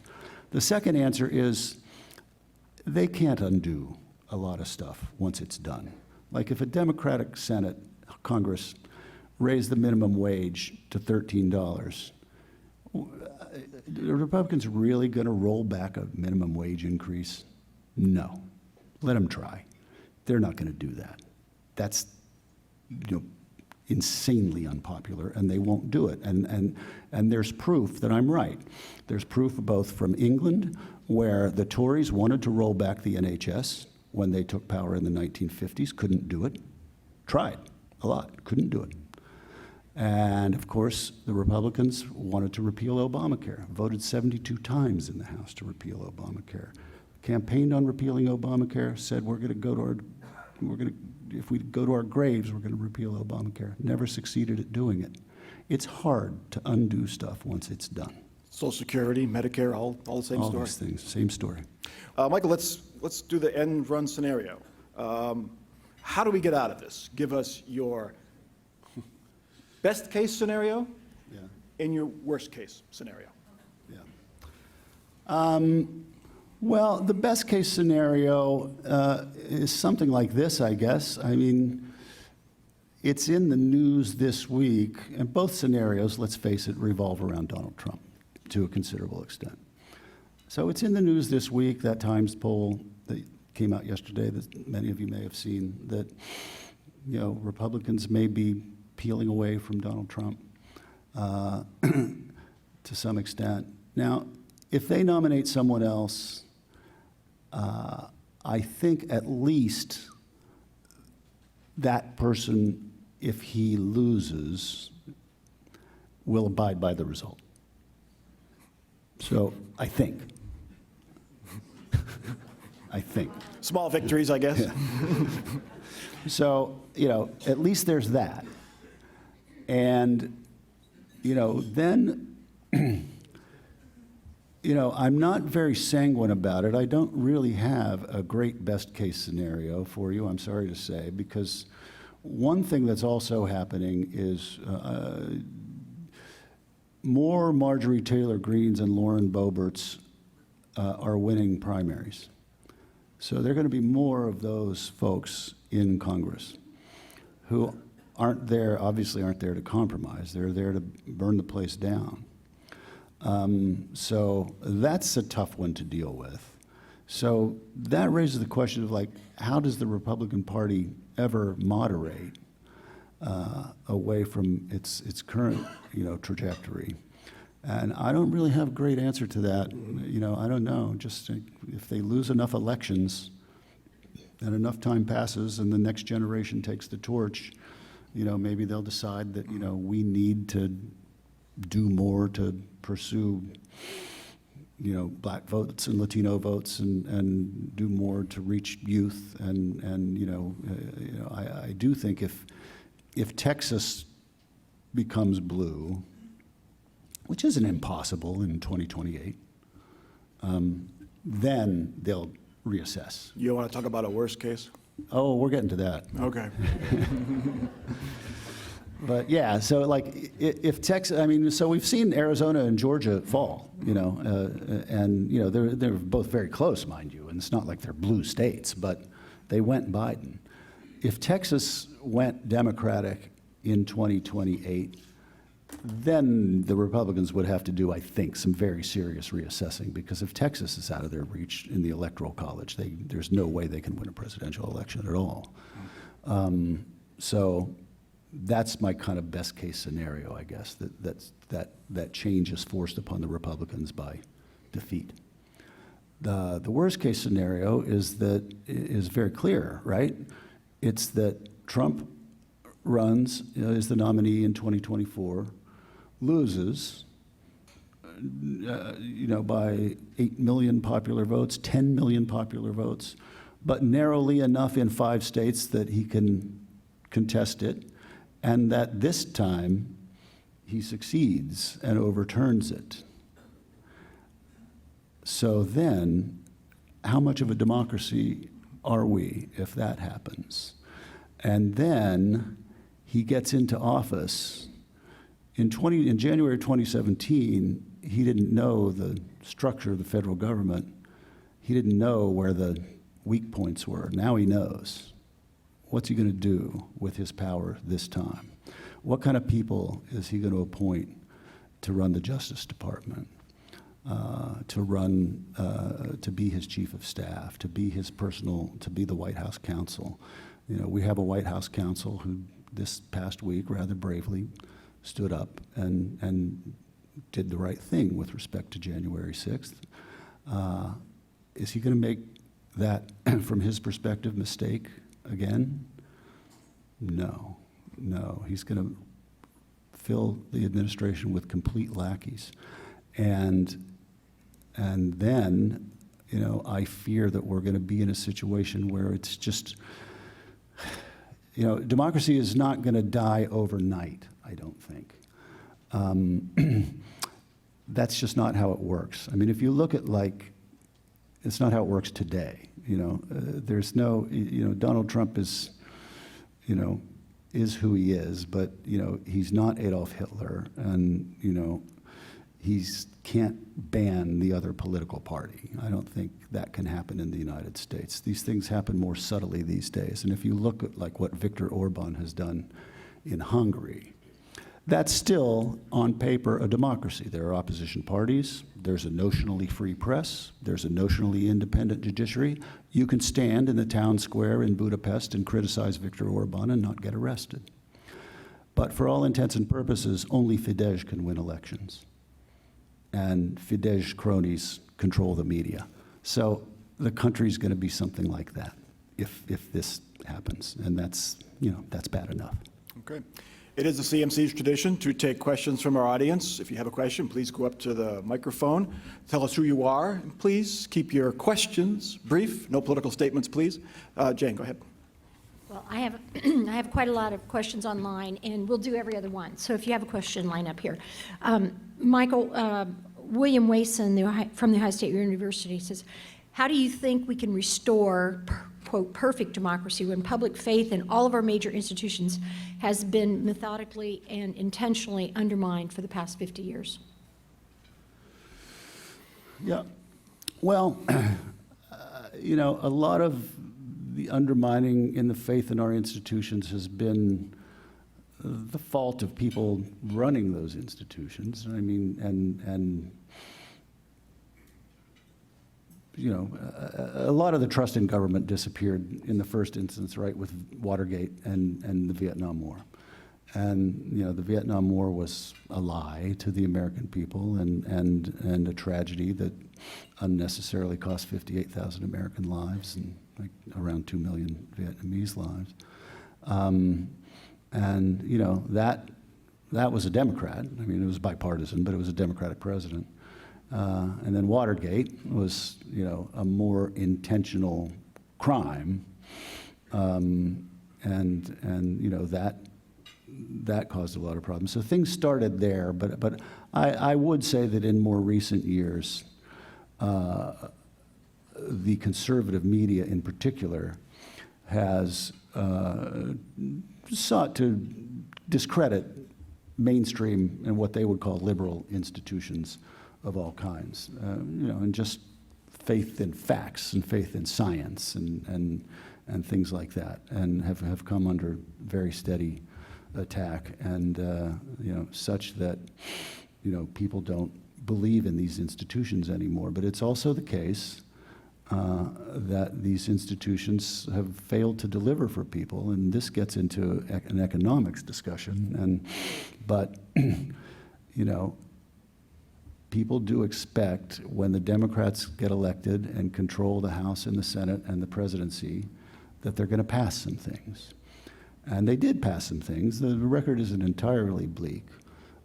The second answer is they can't undo a lot of stuff once it's done. Like if a Democratic Senate, Congress, raised the minimum wage to $13, the Republicans really going to roll back a minimum wage increase? No. Let them try. They're not going to do that. That's, you know, insanely unpopular, and they won't do it. And there's proof that I'm right. There's proof both from England, where the Tories wanted to roll back the NHS when they took power in the 1950s, couldn't do it. Tried a lot, couldn't do it. And of course, the Republicans wanted to repeal Obamacare, voted 72 times in the House to repeal Obamacare. Campaigned on repealing Obamacare, said we're going to go to our, if we go to our graves, we're going to repeal Obamacare. Never succeeded at doing it. It's hard to undo stuff once it's done. Social Security, Medicare, all the same All story. these things, same story. Michael, let's do the end run scenario. How do we get out of this? Give us your best case scenario and your worst case scenario. Well, the best case scenario is something like this, I guess. I mean, it's in the news this week, and both scenarios, let's face it, revolve around Donald Trump to a considerable extent. So it's in the news this week, that Times poll that came out yesterday that many of you may have seen, that, you know, Republicans may be peeling away from Donald Trump to some extent. Now, if they nominate someone else, I think at least that person, if he loses, will abide by the result. So I think. I think. Small victories, I guess. Yeah. So, you know, at least there's that. And, you know, then, you know, I'm not very sanguine about it. I don't really have a great best case scenario for you, I'm sorry to say, because one thing that's also happening is more Marjorie Taylor Greenes and Lauren Boeberts are winning primaries. So there are going to be more of those folks in Congress who aren't there, obviously aren't there to compromise. They're there to burn the place down. So that's a tough one to deal with. So that raises the question of, like, how does the Republican Party ever moderate? away from its current, trajectory. And I don't really have a great answer to that. I don't know. Just if they lose enough elections and enough time passes and the next generation takes the torch, maybe they'll decide that, we need to do more to pursue, black votes and Latino votes and do more to reach youth. I do think if Texas becomes blue, which isn't impossible in 2028, then they'll reassess. You want to talk about a worst case? Oh, we're getting to that. Okay. But yeah, so like if Texas, so we've seen Arizona and Georgia fall, and they're both very close, mind you, and it's not like they're blue states, but they went Biden. If Texas went Democratic in 2028, then the Republicans would have to do, I think, some very serious reassessing, because if Texas is out of their reach in the Electoral College, there's no way they can win a presidential election at all. So that's my kind of best case scenario, I guess, that change is forced upon the Republicans by defeat. The worst case scenario is very clear, right? It's that Trump runs, is the nominee in 2024, loses, by 8 million popular votes, 10 million popular votes, but narrowly enough in 5 states that he can contest it, and that this time he succeeds and overturns it. So then, how much of a democracy are we if that happens? And then he gets into office. In January 2017, he didn't know the structure of the federal government. He didn't know where the weak points were. Now he knows. What's he going to do with his power this time? What kind of people is he going to appoint to run the Justice Department, to be his chief of staff, to be the White House counsel? We have a White House counsel who this past week rather bravely stood up and did the right thing with respect to January 6th. Is he going to make that, from his perspective, mistake again? No. He's going to fill the administration with complete lackeys. And then, I fear that we're going to be in a situation where it's just, democracy is not going to die overnight, I don't think. That's just not how it works. I mean, if you look at it's not how it works today. There's no, Donald Trump is who he is, but, he's not Adolf Hitler, and, he can't ban the other political party. I don't think that can happen in the United States. These things happen more subtly these days. And if you look at what Viktor Orban has done in Hungary, that's still, on paper, a democracy. There are opposition parties. There's a notionally free press. There's a notionally independent judiciary. You can stand in the town square in Budapest and criticize Viktor Orban and not get arrested. But for all intents and purposes, only Fidesz can win elections. And Fidesz cronies control the media. So the country's going to be something like that if this happens. And that's bad enough. Okay. It is the CMC's tradition to take questions from our audience. If you have a question, please go up to the microphone. Tell us who you are. And please keep your questions brief. No political statements, please. Jane, go ahead. Well, I have quite a lot of questions online, and we'll do every other one. So if you have a question, line up here. Michael, William Wason from the Ohio State University says, how do you think we can restore, quote, perfect democracy when public faith in all of our major institutions has been methodically and intentionally undermined for the past 50 years? Yeah. Well, a lot of the undermining in the faith in our institutions has been the fault of people running those institutions. I mean, and a lot of the trust in government disappeared in the first instance, right, with Watergate and the Vietnam War. And, you know, the Vietnam War was a lie to the American people and a tragedy that unnecessarily cost 58,000 American lives and like around 2 million Vietnamese lives. And, you know, that was a Democrat. I mean, it was bipartisan, but it was a Democratic president. And then Watergate was, you know, a more intentional crime. And you know, that caused a lot of problems. So things started there, but I would say that in more recent years, the conservative media in particular has sought to discredit mainstream and what they would call liberal institutions of all kinds, you know, and just faith in facts and faith in science and things like that, and have come under very steady attack, and you know, such that, you know, people don't believe in these institutions anymore. But it's also the case that these institutions have failed to deliver for people, and this gets into an economics discussion. But you know, people do expect when the Democrats get elected and control the House and the Senate and the presidency that they're going to pass some things. And they did pass some things. The record isn't entirely bleak,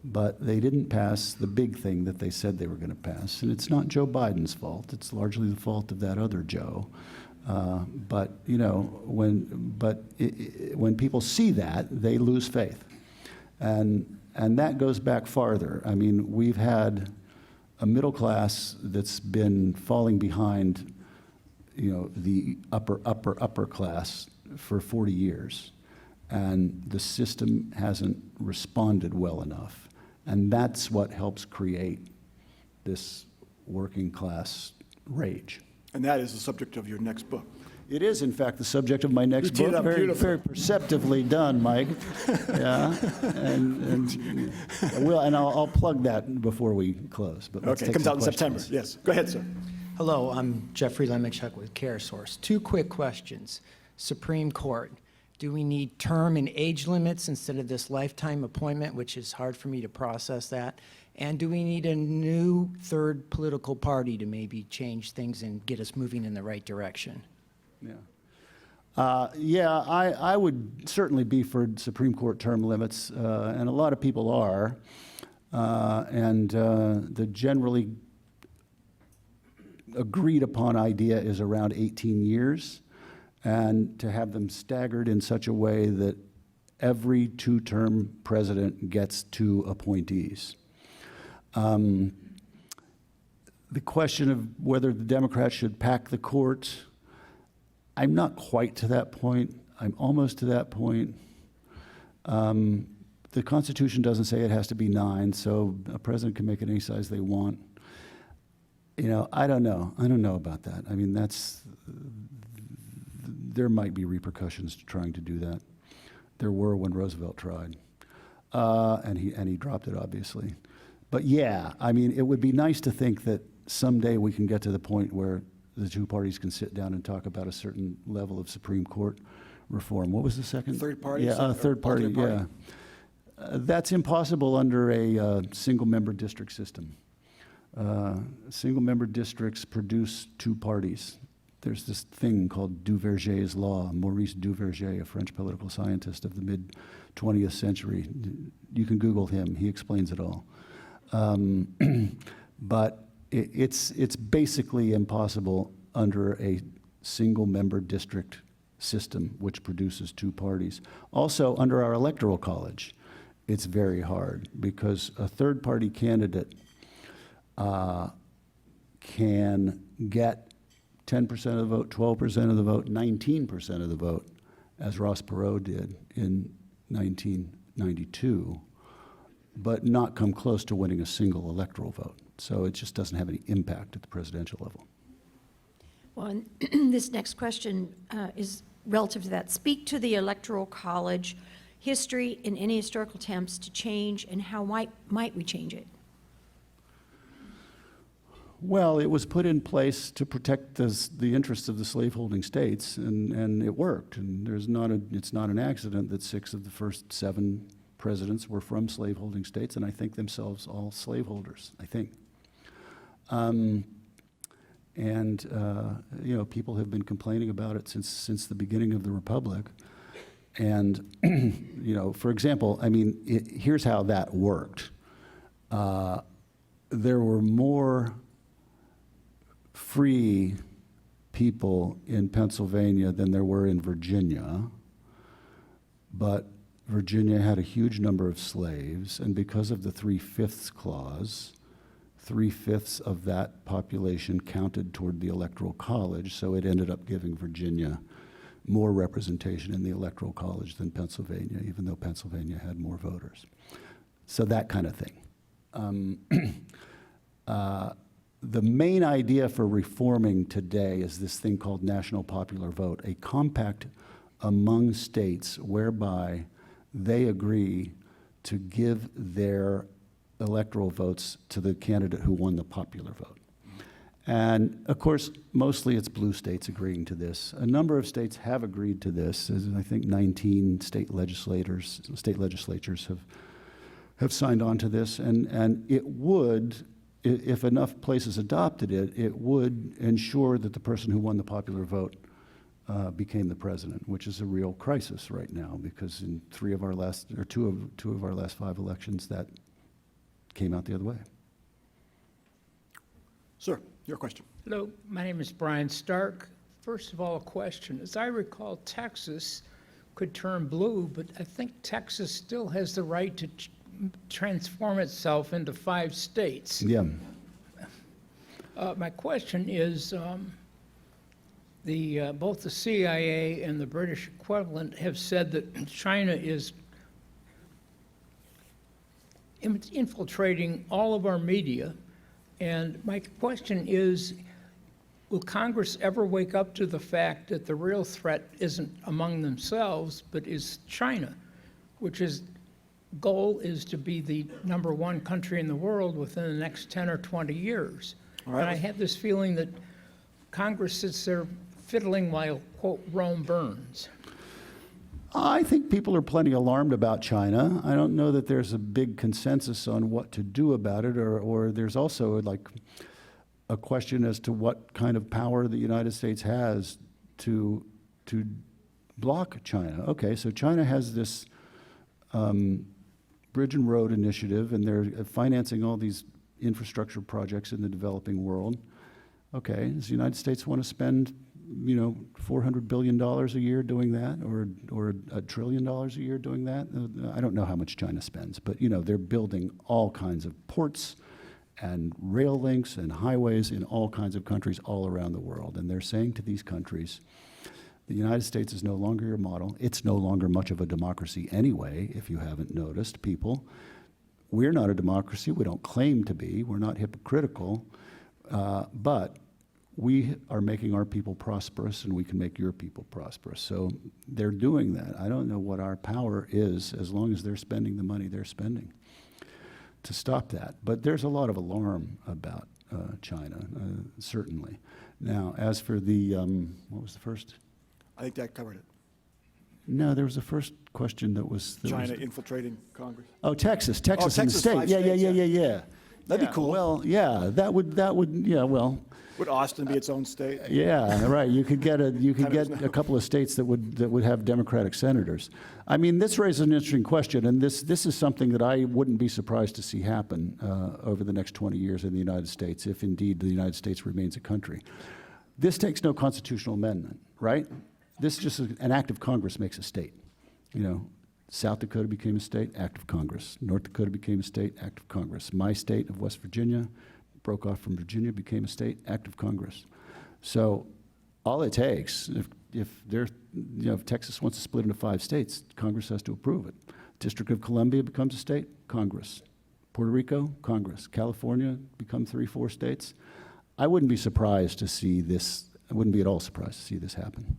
but they didn't pass the big thing that they said they were going to pass. And it's not Joe Biden's fault. It's largely the fault of that other Joe. But you know, when people see that, they lose faith. And that goes back farther. I mean, we've had a middle class that's been falling behind, you know, the upper class for 40 years. And the system hasn't responded well enough. And that's what helps create this working class rage. And that is the subject of your next book. It is, in fact, the subject of my next You teed book. up Very, beautifully. very perceptively done, Mike. Yeah, and I'll plug that before we close. But let's Okay, it take comes some out in September. questions. Yes, go ahead, sir. Hello, I'm Jeffrey Lemichuk with CareSource. 2 quick questions. Supreme Court, do we need term and age limits instead of this lifetime appointment, which is hard for me to process that? And do we need a new third political party to maybe change things and get us moving in the right direction? Yeah. I would certainly be for Supreme Court term limits, and a lot of people are. The generally agreed upon idea is around 18 years, and to have them staggered in such a way that every 2-term president gets 2 appointees. The question of whether the Democrats should pack the court, I'm not quite to that point. I'm almost to that point. The Constitution doesn't say it has to be 9, so a president can make it any size they want. You know, I don't know. I don't know about that. I mean, there might be repercussions to trying to do that. There were when Roosevelt tried, and he dropped it, obviously. But yeah, I mean, it would be nice to think that someday we can get to the point where the 2 parties can sit down and talk about a certain level of Supreme Court reform. What was the second? Third party? Yeah, third party, alternate party. yeah. That's impossible under a single-member district system. Single-member districts produce 2 parties. There's this thing called Duverger's law. Maurice Duverger, a French political scientist of the mid-20th century. You can Google him. He explains it all. But it's basically impossible under a single-member district system, which produces 2 parties. Also, under our Electoral College, it's very hard because a third-party candidate can get 10% of the vote, 12% of the vote, 19% of the vote, as Ross Perot did in 1992, but not come close to winning a single electoral vote. So it just doesn't have any impact at the presidential level. Well, and this next question is relative to that. Speak to the Electoral College history and any historical attempts to change, and how might we change it? Well, it was put in place to protect the interests of the slaveholding states, and it worked. And it's not an accident that 6 of the first 7 presidents were from slaveholding states, and I think themselves all slaveholders, I think. You know, people have been complaining about it since the beginning of the Republic. And, you know, for example, I mean, here's how that worked. There were more free people in Pennsylvania than there were in Virginia, but Virginia had a huge number of slaves, and because of the 3/5 clause, 3/5 of that population counted toward the Electoral College, so it ended up giving Virginia more representation in the Electoral College than Pennsylvania, even though Pennsylvania had more voters. So that kind of thing. The main idea for reforming today is this thing called national popular vote, a compact among states whereby they agree to give their electoral votes to the candidate who won the popular vote. And of course, mostly it's blue states agreeing to this. A number of states have agreed to this, as I think 19 state legislatures have signed on to this, and it would, if enough places adopted it, it would ensure that the person who won the popular vote became the president, which is a real crisis right now, because in two of our last 5 elections, that came out the other way. Sir, your question. Hello, my name is Brian Stark. First of all, a question. As I recall, Texas could turn blue, but I think Texas still has the right to transform itself into 5 states. Yeah. My question is, both the CIA and the British equivalent have said that China is infiltrating all of our media. And my question is, will Congress ever wake up to the fact that the real threat isn't among themselves, but is China, which is goal is to be the #1 country in the world within the next 10 or 20 years. All right. And I have this feeling that Congress sits there fiddling while, quote, Rome burns. I think people are plenty alarmed about China. I don't know that there's a big consensus on what to do about it, or there's also like a question as to what kind of power the United States has to block China. Okay, so China has this Bridge and Road Initiative, and they're financing all these infrastructure projects in the developing world. Okay, does the United States want to spend, you know, $400 billion a year doing that, or $1 trillion a year doing that? I don't know how much China spends, but you know, they're building all kinds of ports and rail links and highways in all kinds of countries all around the world. And they're saying to these countries, the United States is no longer your model. It's no longer much of a democracy anyway, if you haven't noticed, people. We're not a democracy. We don't claim to be. We're not hypocritical. But we are making our people prosperous, and we can make your people prosperous. So they're doing that. I don't know what our power is, as long as they're spending the money they're spending to stop that. But there's a lot of alarm about China, certainly. Now, as for the, what was the first? I think that covered it. No, there was a first question that was... China infiltrating Congress. Oh, Texas and the Texas, state. 5 Yeah. That'd Yeah, be cool. Well, yeah, that would, yeah, well... Would Austin be its own state? Yeah, right. You could get Senators a couple of states that would have Democratic senators. I mean, this raises an interesting question, and this is something that I wouldn't be surprised to see happen over the next 20 years in the United States, if indeed the United States remains a country. This takes no constitutional amendment, right? This is just an act of Congress makes a state. You know, South Dakota became a state, act of Congress. North Dakota became a state, act of Congress. My state of West Virginia broke off from Virginia, became a state, act of Congress. So all it takes, if Texas wants to split into 5 states, Congress has to approve it. District of Columbia becomes a state, Congress. Puerto Rico, Congress. California become 3-4 states. I wouldn't be surprised to see this, I wouldn't be at all surprised to see this happen.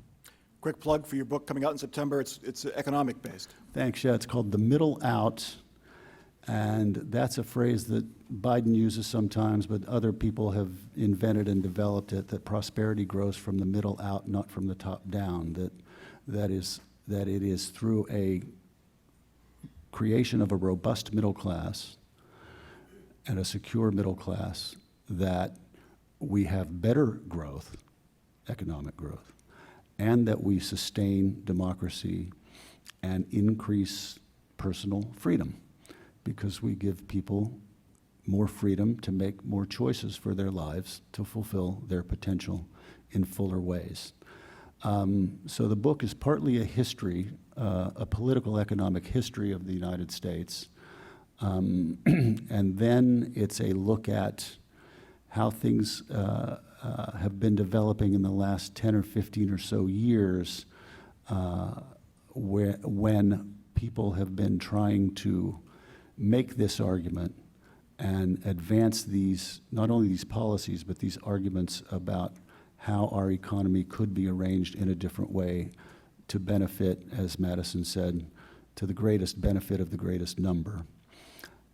Quick plug for your book coming out in September. It's economic based. Thanks, yeah, it's called The Middle Out. And that's a phrase that Biden uses sometimes, but other people have invented and developed it, that prosperity grows from the middle out, not from the top down, that it is through a creation of a robust middle class and a secure middle class, that we have better growth, economic growth, and that we sustain democracy and increase personal freedom, because we give people more freedom to make more choices for their lives to fulfill their potential in fuller ways. So the book is partly a history, a political economic history of the United States, and then it's a look at how things have been developing in the last 10 or 15 or so years, when people have been trying to make this argument and advance these, not only these policies, but these arguments about how our economy could be arranged in a different way to benefit, as Madison said, to the greatest benefit of the greatest number.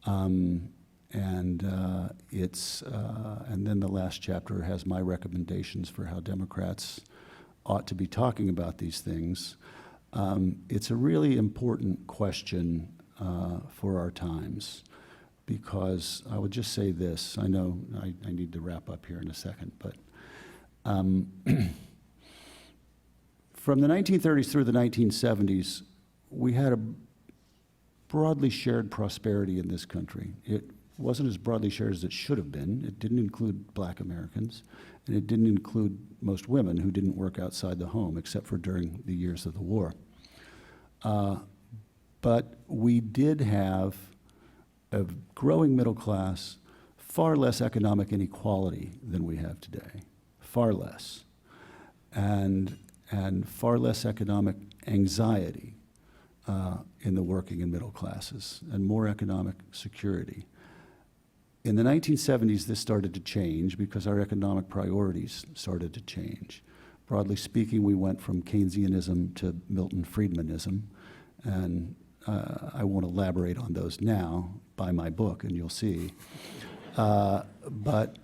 And then the last chapter has my recommendations for how Democrats ought to be talking about these things. It's a really important question for our times, because I would just say this. I know I need to wrap up here in a second, but from the 1930s through the 1970s, we had a broadly shared prosperity in this country. It wasn't as broadly shared as it should have been. It didn't include black Americans, and it didn't include most women who didn't work outside the home, except for during the years of the war. But we did have a growing middle class, far less economic inequality than we have today, far less, and far less economic anxiety in the working and middle classes, and more economic security. In the 1970s, this started to change because our economic priorities started to change. Broadly speaking, we went from Keynesianism to Milton Friedmanism, and I won't elaborate on those now. Buy my book and you'll see. But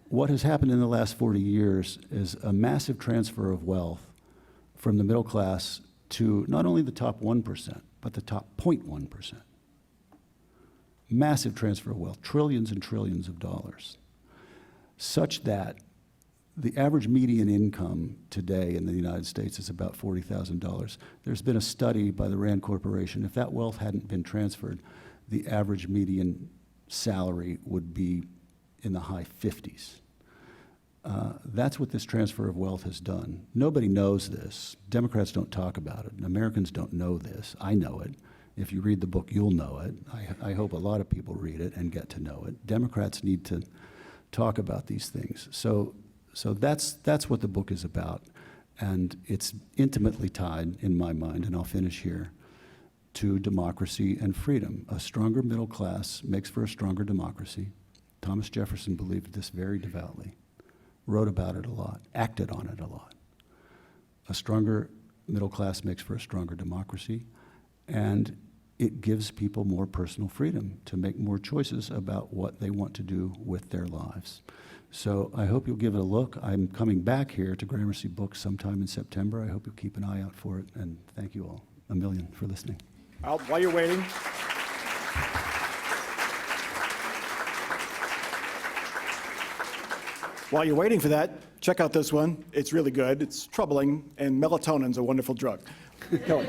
what has happened in the last 40 years is a massive transfer of wealth from the middle class to not only the top 1%, but the top 0.1%. Massive transfer of wealth, trillions and trillions of dollars, such that the average median income today in the United States is about $40,000. There's been a study by the Rand Corporation. If that wealth hadn't been transferred, the average median salary would be in the high 50s. That's what this transfer of wealth has done. Nobody knows this. Democrats don't talk about it. Americans don't know this. I know it. If you read the book, you'll know it. I hope a lot of people read it and get to know it. Democrats need to talk about these things. So that's what the book is about. And it's intimately tied, in my mind, and I'll finish here, to democracy and freedom. A stronger middle class makes for a stronger democracy. Thomas Jefferson believed this very devoutly, wrote about it a lot, acted on it a lot. A stronger middle class makes for a stronger democracy, and it gives people more personal freedom to make more choices about what they want to do with their lives. So I hope you'll give it a look. I'm coming back here to Gramercy Books sometime in September. I hope you'll keep an eye out for it, and thank you all a million for listening. While you're waiting, for that, check out this one. It's really good. It's troubling, and melatonin's a wonderful drug. Kelly.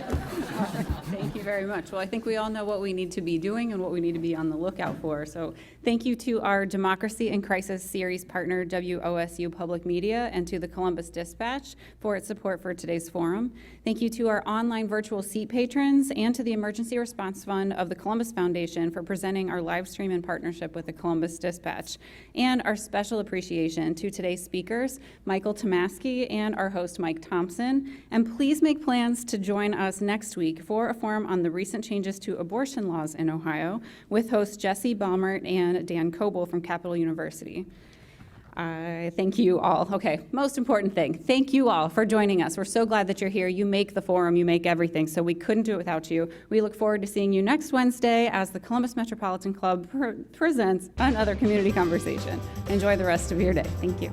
Thank you very much. Well, I think we all know what we need to be doing and what we need to be on the lookout for. So thank you to our Democracy in Crisis series partner, WOSU Public Media, and to the Columbus Dispatch for its support for today's forum. Thank you to our online virtual seat patrons and to the Emergency Response Fund of the Columbus Foundation for presenting our live stream in partnership with the Columbus Dispatch. And our special appreciation to today's speakers, Michael Tomasky and our host, Mike Thompson. And please make plans to join us next week for a forum on the recent changes to abortion laws in Ohio with hosts Jesse Baumert and Dan Coble from Capital University. I thank you all. Okay, most important thing, thank you all for joining us. We're so glad that you're here. You make the forum, you make everything, so we couldn't do it without you. We look forward to seeing you next Wednesday as the Columbus Metropolitan Club presents another community conversation. Enjoy the rest of your day. Thank you.